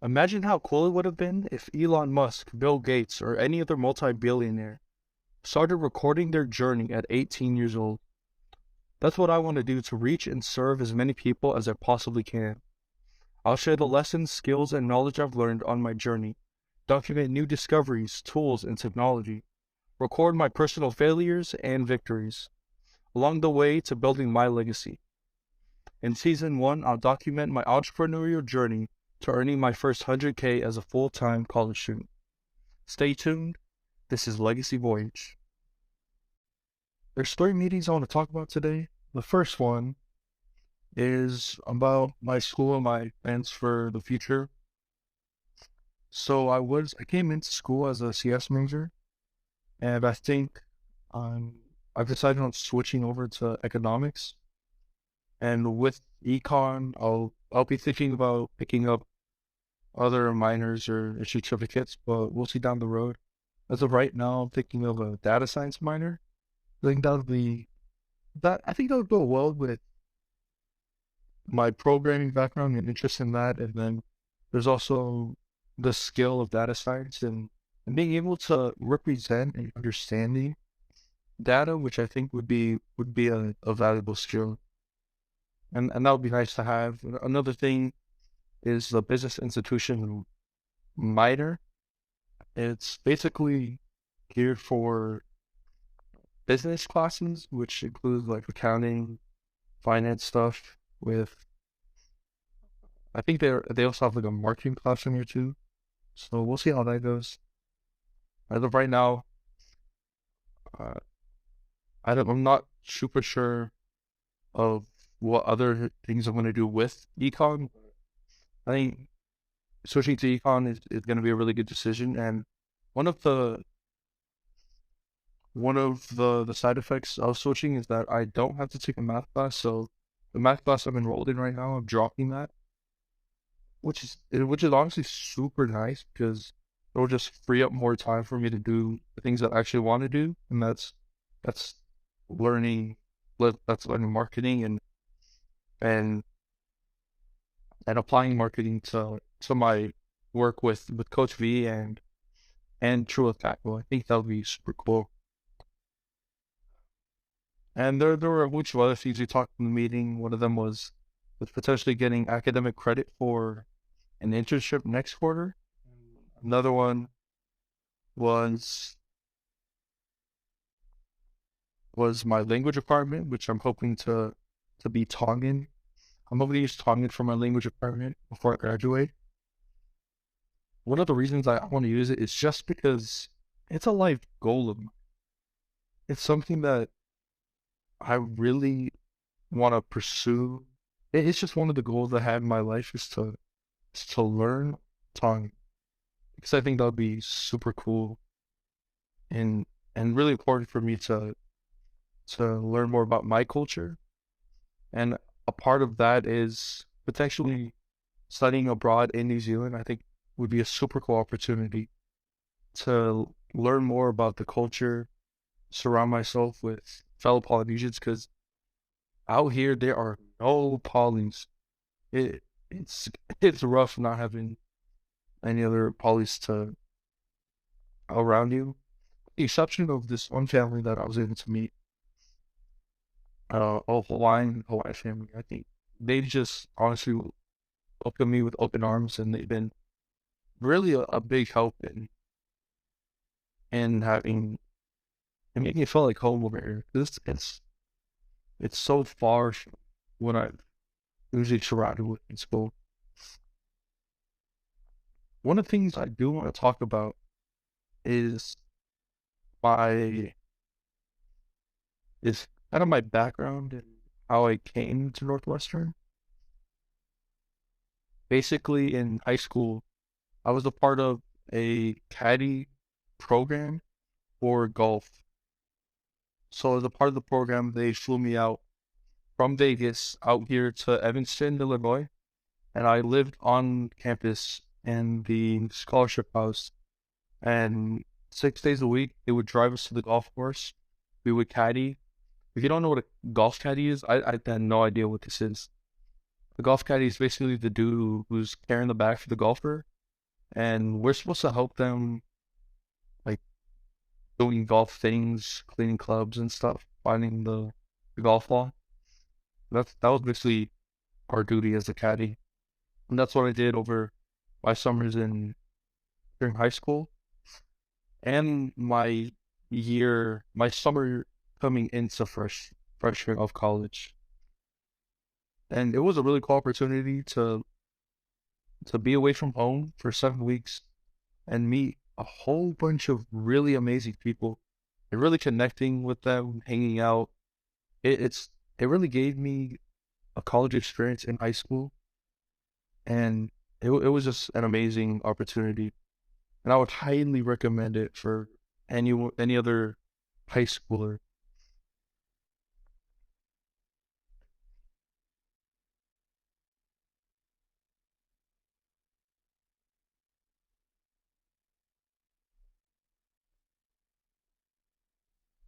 Imagine how cool it would have been if Elon Musk, Bill Gates, or any other multi-billionaire started recording their journey at 18 years old. That's what I want to do to reach and serve as many people as I possibly can. I'll share the lessons, skills, and knowledge I've learned on my journey, document new discoveries, tools, and technology, record my personal failures and victories, along the way to building my legacy. In season 1, I'll document my entrepreneurial journey to earning my first 100K as a full-time college student. Stay tuned. This is Legacy Voyage. There's 3 meetings I want to talk about today. The first one is about my school and my plans for the future. So I came into school as a CS major, and I think I've decided on switching over to economics. And with econ, I'll be thinking about picking up other minors or certificates, but we'll see down the road. As of right now, I'm thinking of a data science minor. I think I think that would go well with my programming background and interest in that. And then there's also the skill of data science and being able to represent and understanding data, which I think would be a valuable skill. And that would be nice to have. Another thing is the business institution minor. It's basically geared for business classes, which includes like accounting, finance stuff with I think they also have like a marketing class in here too. So we'll see how that goes. As of right now, uh, I'm not super sure of what other things I'm gonna do with econ. I think switching to econ is gonna be a really good decision. And one of the one of the side effects of switching is that I don't have to take a math class. So the math class I'm enrolled in right now, I'm dropping that, which is honestly super nice because it'll just free up more time for me to do the things that I actually want to do, and that's learning that's learning marketing and and applying marketing to my work with Coach V and True Attack. Well, I think that'll be super cool. And there were a bunch of other things we talked in the meeting. One of them was potentially getting academic credit for an internship next quarter. Another one was was my language requirement, which I'm hoping to be Tongan. I'm hoping to use Tongan for my language requirement before I graduate. One of the reasons I want to use it is just because it's a life goal of mine. It's something that I really want to pursue. It's just one of the goals I have in my life is to learn Tongan because I think that would be super cool and and really important for me to learn more about my culture. And a part of that is potentially studying abroad in New Zealand. I think would be a super cool opportunity to learn more about the culture, surround myself with fellow Polynesians because out here there are no Polys. It it's it's rough not having any other Polys to around you. The exception of this one family that I was able to meet, a Hawaiian family. I think they just honestly welcomed me with open arms, and they've been really a big help in having and making it feel like home over here. It's so far from what I've usually surrounded with in school. One of the things I do want to talk about is my is kind of my background and how I came to Northwestern. Basically, in high school, I was a part of a Caddie program for golf. So as a part of the program, they flew me out from Vegas out here to Evanston, Illinois, and I lived on campus in the scholarship house. And 6 days a week, they would drive us to the golf course. We would caddy. If you don't know what a golf caddy is, I had no idea what this is. The golf caddy is basically the dude who's carrying the bag for the golfer, and we're supposed to help them like doing golf things, cleaning clubs and stuff, finding the golf ball. That was basically our duty as a caddy, and that's what I did over my summers in during high school and my summer coming into freshman of college. And it was a really cool opportunity to be away from home for 7 weeks and meet a whole bunch of really amazing people and really connecting with them, hanging out. It really gave me a college experience in high school, and it was just an amazing opportunity. And I would highly recommend it for any other high schooler.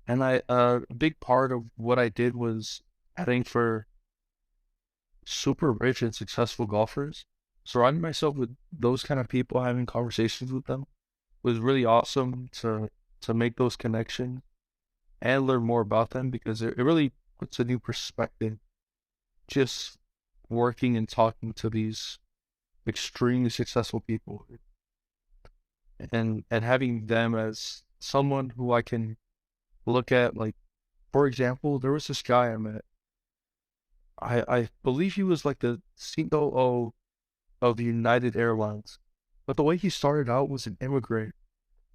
And a big part of what I did was heading for super rich and successful golfers. Surrounding myself with those kind of people, having conversations with them was really awesome to make those connections and learn more about them because it really puts a new perspective just working and talking to these extremely successful people and having them as someone who I can look at. Like, for example, there was this guy I met. I believe he was like the COO of the United Airlines. But the way he started out was an immigrant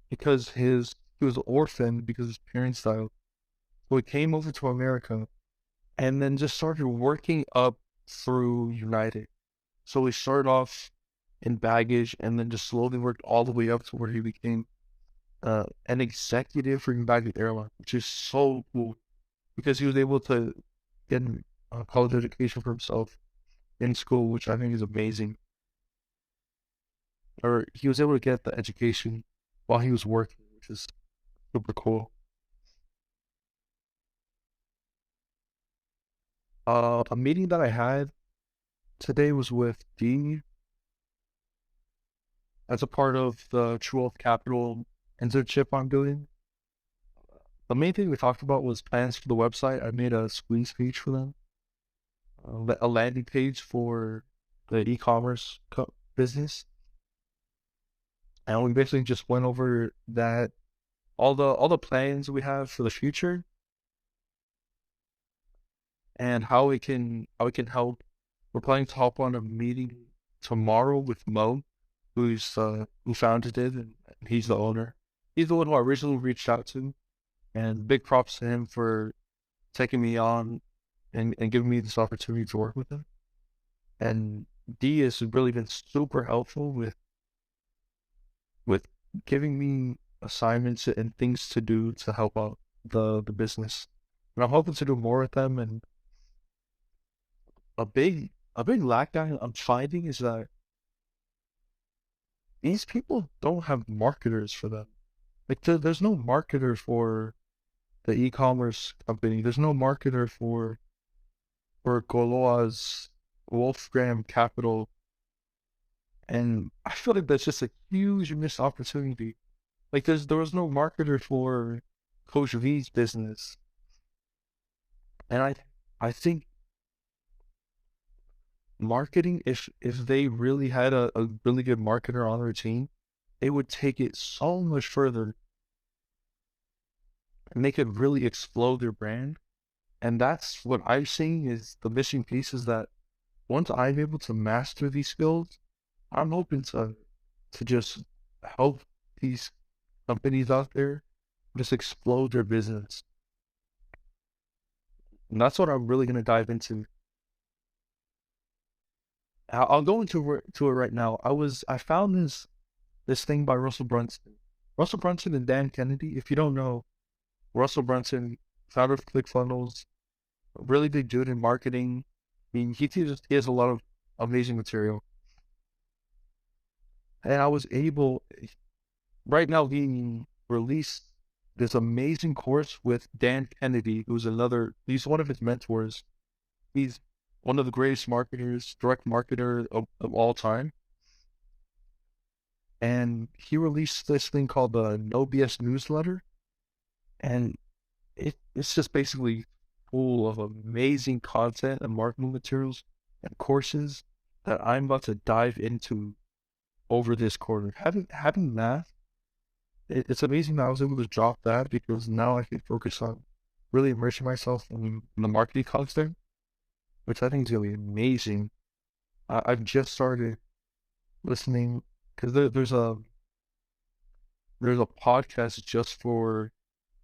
because his he was orphaned because his parents died. So he came over to America and then just started working up through United. So he started off in baggage and then just slowly worked all the way up to where he became an executive for United Airlines, which is so cool because he was able to get a college education for himself in school, which I think is amazing. Or he was able to get the education while he was working, which is super cool. A meeting that I had today was with Dee as a part of the True Wealth Capital internship I'm doing. The main thing we talked about was plans for the website. I made a squeeze page for them, a landing page for the e-commerce business, and we basically just went over that all the plans we have for the future and how we can help. We're planning to hop on a meeting tomorrow with Mo, who founded it, and he's the owner. He's the one who I originally reached out to, and big props to him for taking me on and giving me this opportunity to work with him. And D has really been super helpful with giving me assignments and things to do to help out the business. And I'm hoping to do more with them. And a big lack I'm finding is that these people don't have marketers for them. Like there's no marketer for the e-commerce company. There's no marketer for Goloa's Wolfgram Capital, and I feel like that's just a huge missed opportunity. Like there was no marketer for Coach V's business, and I think marketing, if they really had a really good marketer on their team, they would take it so much further and they could really explode their brand. And that's what I'm seeing is the missing piece is that once I'm able to master these skills, I'm hoping to just help these companies out there just explode their business. And that's what I'm really gonna dive into. I'll go to it right now. I found this thing by Russell Brunson. Russell Brunson and Dan Kennedy. If you don't know, Russell Brunson, founder of ClickFunnels, a really big dude in marketing. I mean, he has a lot of amazing material. And I was able, right now being released this amazing course with Dan Kennedy, he's one of his mentors. He's one of the greatest marketers, direct marketer of all time. And he released this thing called the No BS newsletter. And it's just basically full of amazing content and marketing materials and courses that I'm about to dive into over this quarter. Having that, it's amazing that I was able to drop that because now I can focus on really immersing myself in the marketing content, which I think is gonna be amazing. I've just started listening because there's a podcast just for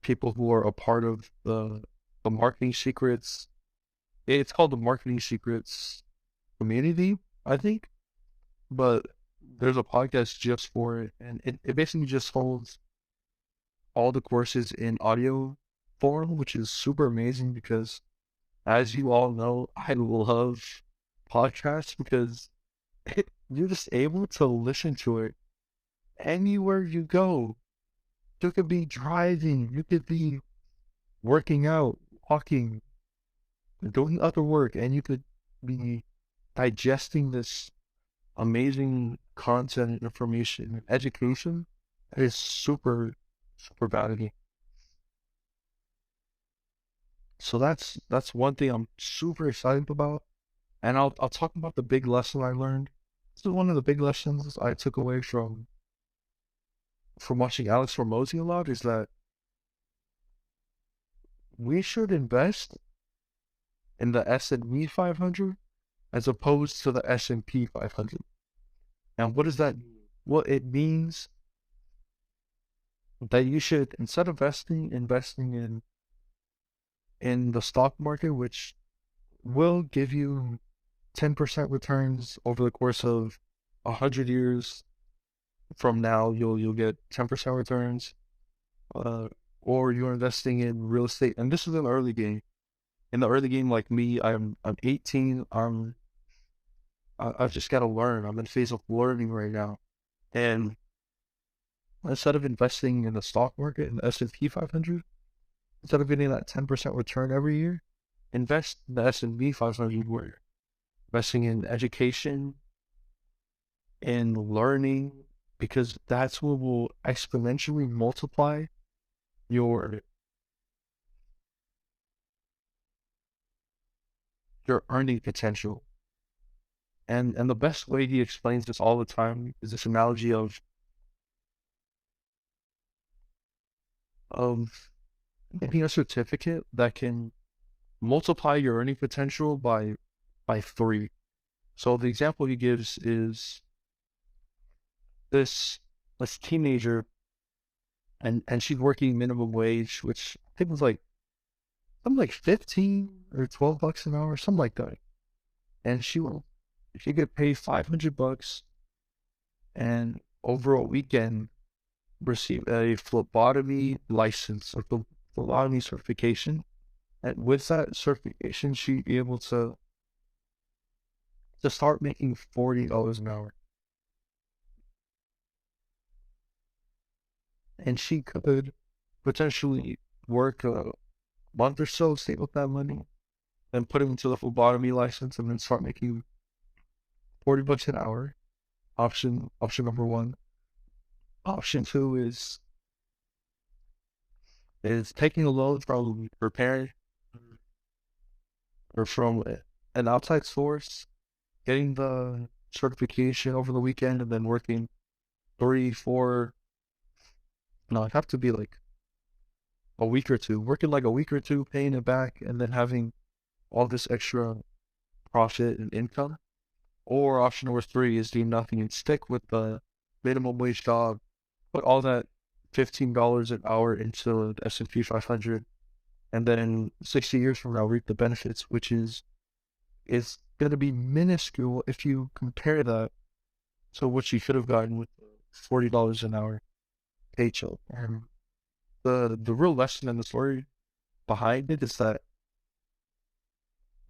people who are a part of the marketing secrets. It's called the Marketing Secrets Community, I think. But there's a podcast just for it, and it basically just holds all the courses in audio form, which is super amazing because, as you all know, I love podcasts because you're just able to listen to it anywhere you go. You could be driving, you could be working out, walking, doing other work, and you could be digesting this amazing content and information and education that is super, super valuable. So that's one thing I'm super excited about. And I'll talk about the big lesson I learned. This is one of the big lessons I took away from watching Alex Hormozy a lot is that we should invest in the S&Me 500 as opposed to the S&P 500. And what does that mean? Well, it means that you should, instead of investing in the stock market, which will give you 10% returns over the course of 100 years from now, you'll get 10% returns. Or you're investing in real estate, and this is an early game. In the early game, like me, I'm 18. I've just got to learn. I'm in a phase of learning right now, and instead of investing in the stock market in the S&P 500, instead of getting that 10% return every year, invest in the S&P 500 where you're investing in education and learning, because that's what will exponentially multiply your your earning potential. And the best way he explains this all the time is this analogy of getting a certificate that can multiply your earning potential by 3. So the example he gives is this teenager, and she's working minimum wage, which I think was like something like 15 or $12 an hour, something like that. And she could pay $500 and over a weekend receive a phlebotomy license, a phlebotomy certification. And with that certification, she'd be able to start making $40 an hour. And she could potentially work a month or so, save up that money, then put it into the phlebotomy license, and then start making $40 an hour. Option number one. Option two is taking a loan from her parent or from an outside source, getting the certification over the weekend, and then working 3, 4. No, it'd have to be like a week or two. Working like a week or two, paying it back, and then having all this extra profit and income. Or option number 3 is do nothing and stick with the minimum wage job, put all that $15 an hour into the S&P 500, and then 60 years from now reap the benefits, which is going to be minuscule if you compare that to what you should have gotten with $40 an hour paycheck. And the real lesson in the story behind it is that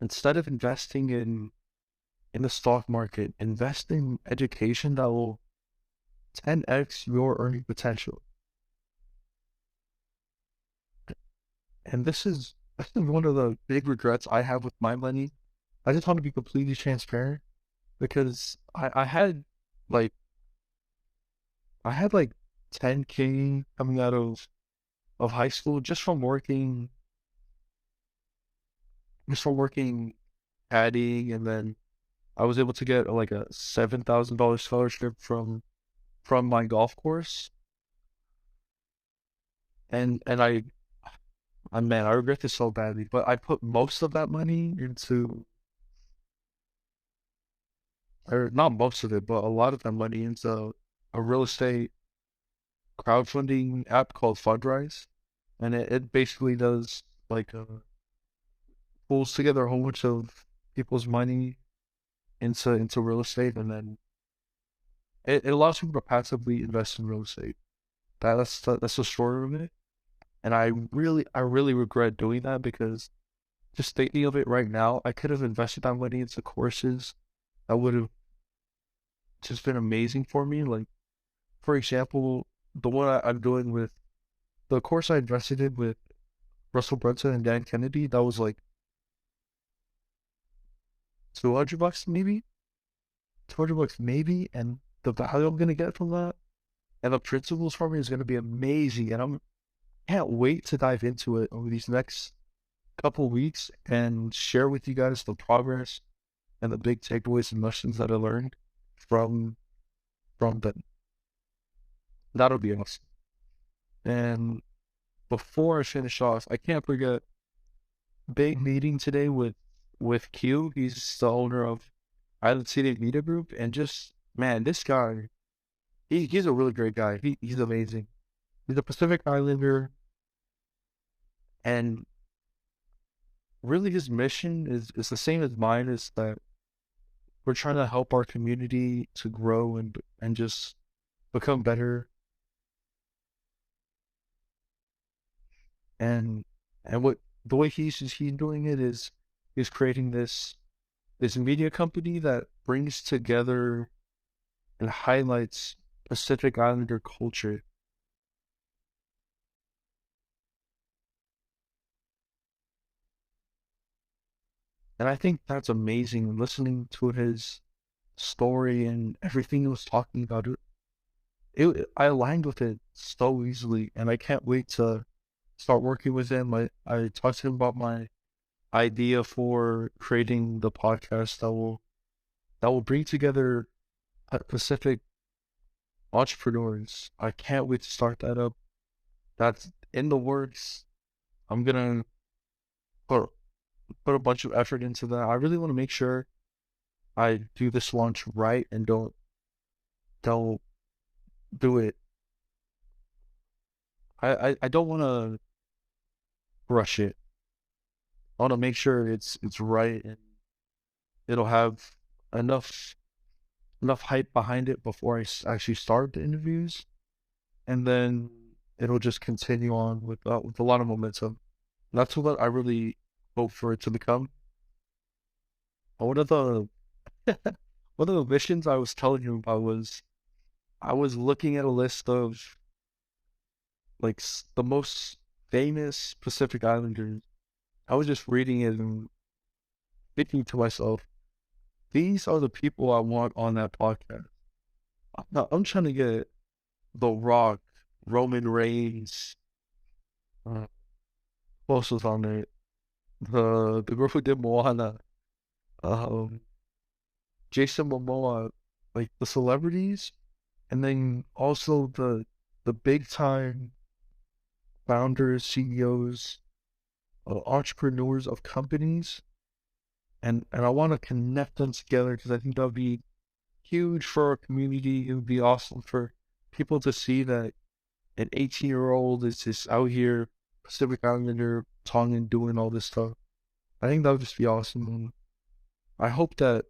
instead of investing in the stock market, invest in education that will 10x your earning potential. And this is one of the big regrets I have with my money I just want to be completely transparent because like I had like 10K coming out of high school just from working caddying, and then I was able to get like a $7,000 scholarship from my golf course, and man, I regret this so badly, but I put most of that money into, or not most of it, but a lot of that money into a real estate crowdfunding app called Fundrise, and it basically does like pulls together a whole bunch of people's money into real estate, and then it allows people to passively invest in real estate. That's the story of it, and I really regret doing that because just thinking of it right now, I could have invested that money into courses that would have just been amazing for me. Like, for example, the one I'm doing with the course I invested in with Russell Brunson and Dan Kennedy, that was like $200 maybe, $200 maybe, and the value I'm gonna get from that and the principles for me is gonna be amazing, and I'm can't wait to dive into it over these next couple weeks and share with you guys the progress and the big takeaways and lessons that I learned from from the that'll be awesome. And before I finish off, I can't forget big meeting today with Q. He's the owner of Island City Media Group, and just man, this guy, he's a really great guy. He's amazing. He's a Pacific Islander, and really his mission is the same as mine. Is that we're trying to help our community to grow and just become better, and what the way he's doing it is he's creating this media company that brings together and highlights Pacific Islander culture. And I think that's amazing. Listening to his story and everything he was talking about, I aligned with it so easily, and I can't wait to start working with him. I talked to him about my idea for creating the podcast that will bring together Pacific entrepreneurs. I can't wait to start that up. That's in the works. I'm gonna put put a bunch of effort into that. I really want to make sure I do this launch right and don't do it. I don't want to rush it. I want to make sure it's right and it'll have enough enough hype behind it before actually start the interviews, and then it'll just continue on with a lot of momentum. That's what I really hope for it to become. One of the one of the missions I was telling you about was I was looking at a list of like the most famous Pacific Islanders. I was just reading it and thinking to myself, these are the people I want on that podcast. I'm trying to get The Rock, Roman Reigns, uh, who else was on there? The girl who did Moana, um, Jason Momoa, like the celebrities, and then also the big time founders, CEOs, entrepreneurs of companies, and I want to connect them together because I think that would be huge for our community. It would be awesome for people to see that an 18-year-old is just out here, Pacific Islander, Tongan, doing all this stuff. I think that would just be awesome. And I hope that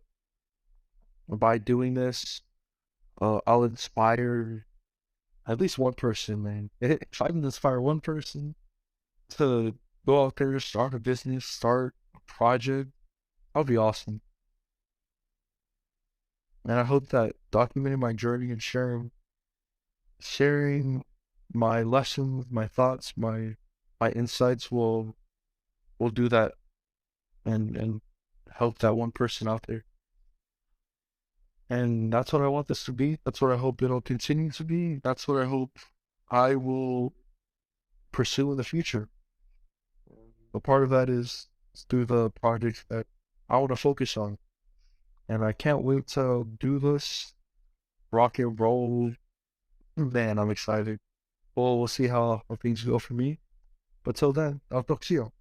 by doing this, I'll inspire at least one person, man. If I can inspire one person to go out there, start a business, start a project, that would be awesome. And I hope that documenting my journey and sharing my lessons, my thoughts, my insights will do that and help that one person out there. And that's what I want this to be. That's what I hope it'll continue to be. That's what I hope I will pursue in the future. A part of that is through the projects that I want to focus on. And I can't wait to do this. Rock and roll. Man, I'm excited. Well, we'll see how things go for me. But till then, I'll talk to you.